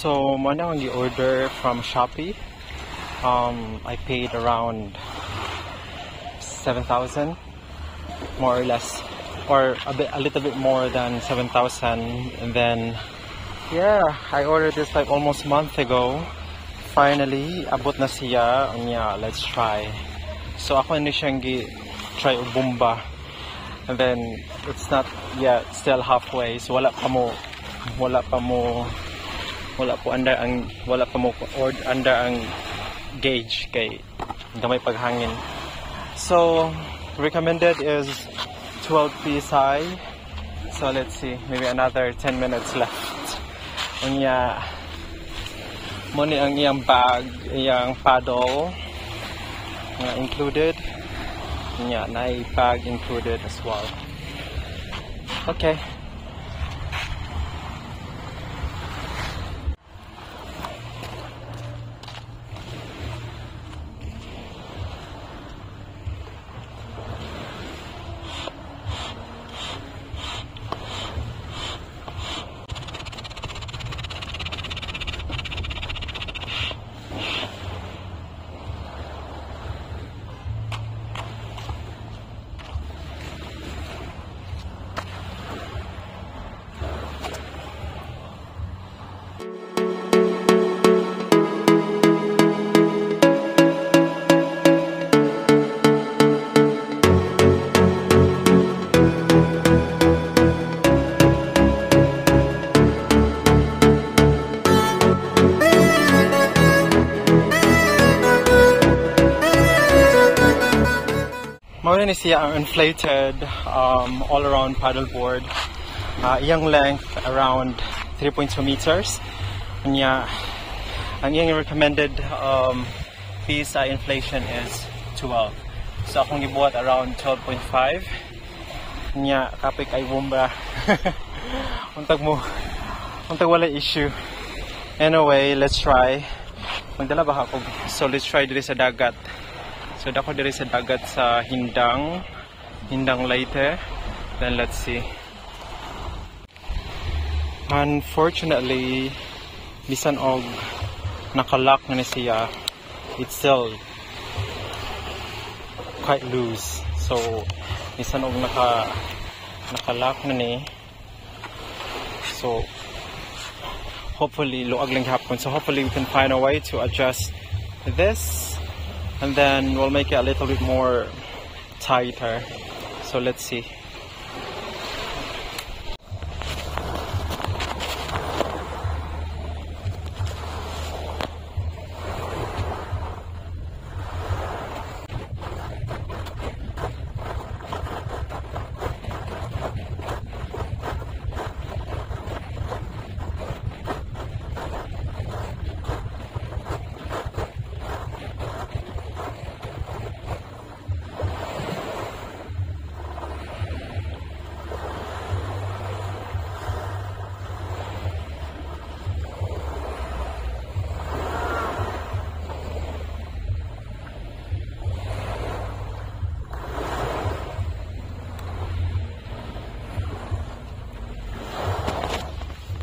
So, mo na ang i-order from Shopee. I paid around 7,000, more or less, or a little bit more than 7,000. And then, yeah, I ordered this like almost a month ago. Finally, abot na siya. Yeah, let's try. So, ako na siyang try ubumba. And then, it's not yet, still halfway. So, wala pa mo under ang gauge kay gamay paghangin. So recommended is 12 psi. So let's see, maybe another 10 minutes left. Unya mo ni ang iyang bag, iyang paddle nga included. Unya na bag included as well. Okay. Mao ni siya ang inflated all-around paddleboard. Iyang length around 3.2 meters. Nya ang iyang recommended PSI inflation is 12. So akong gibuhat around 12.5. Nya kapik ay bomba. Untag wala issue. Anyway, let's try. Magdala ba ako? So let's try diri sa dagat. So dako diri sa dagat sa Hindang Leyte. Then let's see. Unfortunately, bisan og nakalock na siya, it's still quite loose. So bisan og nakalock na ni. So hopefully luag lang hapon. So hopefully we can find a way to adjust this. And then we'll make it a little bit more tighter. So let's see.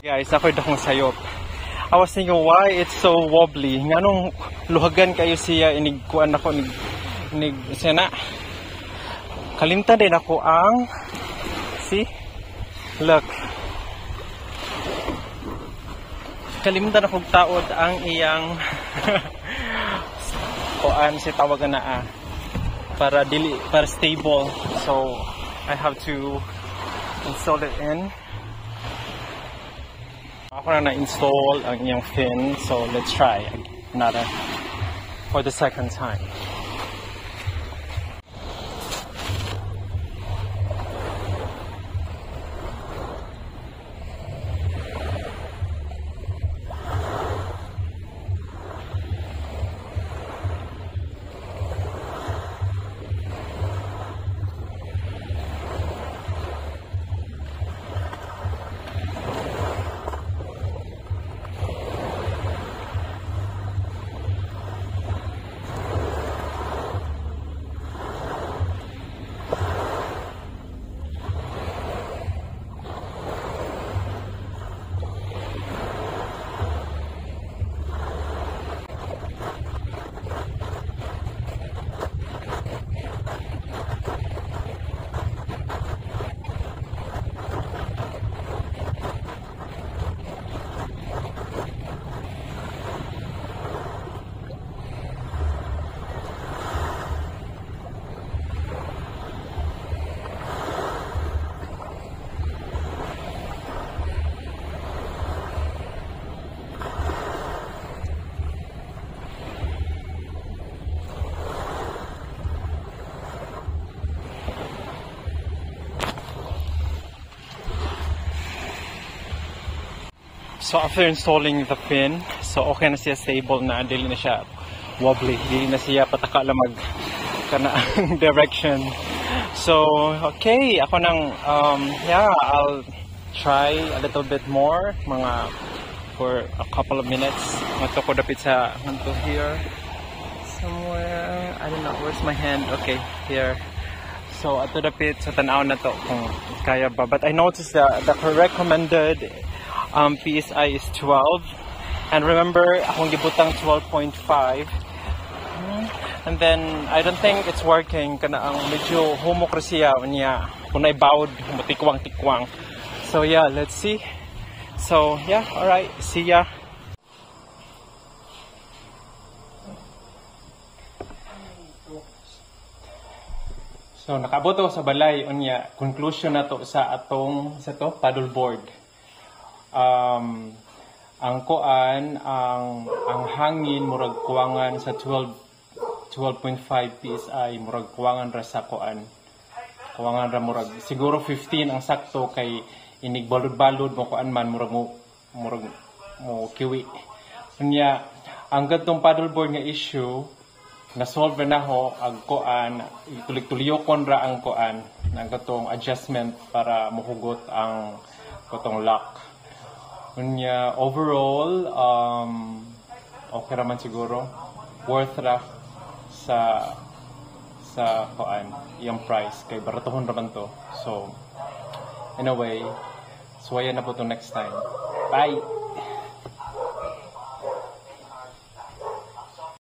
Guys, ako akong sayop. I was thinking why it's so wobbly. Nganong luhagan kayo siya inigkuan ako inig siya na. Kalimtan din ako ang see? Look. Kalimtan ako taod ang iyang kuan si tawagan na para stable. So I have to install it in. Ako na na-install ang iyong fin, so let's try another for the second time. So after installing the pin, so okay na siya, stable na, dili na siya wobbly, dili na siya pataka lamag kana ang direction. So okay, ako nang yeah, I'll try a little bit more, mga for a couple of minutes. Mato ko dapit sa hunto here somewhere, I don't know, where's my hand? Okay, here. So ato dapit sa tanaw na to kung kaya ba, but I noticed that the recommended PSI is 12, and remember akong gibutang 12.5, and then I don't think it's working, kana ang medyo humok siya niya kung naibawd tikwang. So yeah, let's see. So yeah, alright, see ya. So nakabot ako sa balay unya, conclusion na to sa atong sa to paddleboard. Ang kuan, ang hangin murag kuwangan sa 12.5 PSI, murag kuwangan ra sa kuan. Kuwangan ra murag siguro 15 ang sakto, kay inig balod-balod mo kuan man murag mo kiwi. Unya ang gatong paddleboard nga issue na-solve na ho ang kuan, tulik-tuliyokon ra ang kuan ng gatong adjustment para muhugot ang gatong lock. Unya overall okay raman siguro, worth ra sa kuan yung price, kay baratohon raman to. So anyway, so ayan na po to next time. Bye!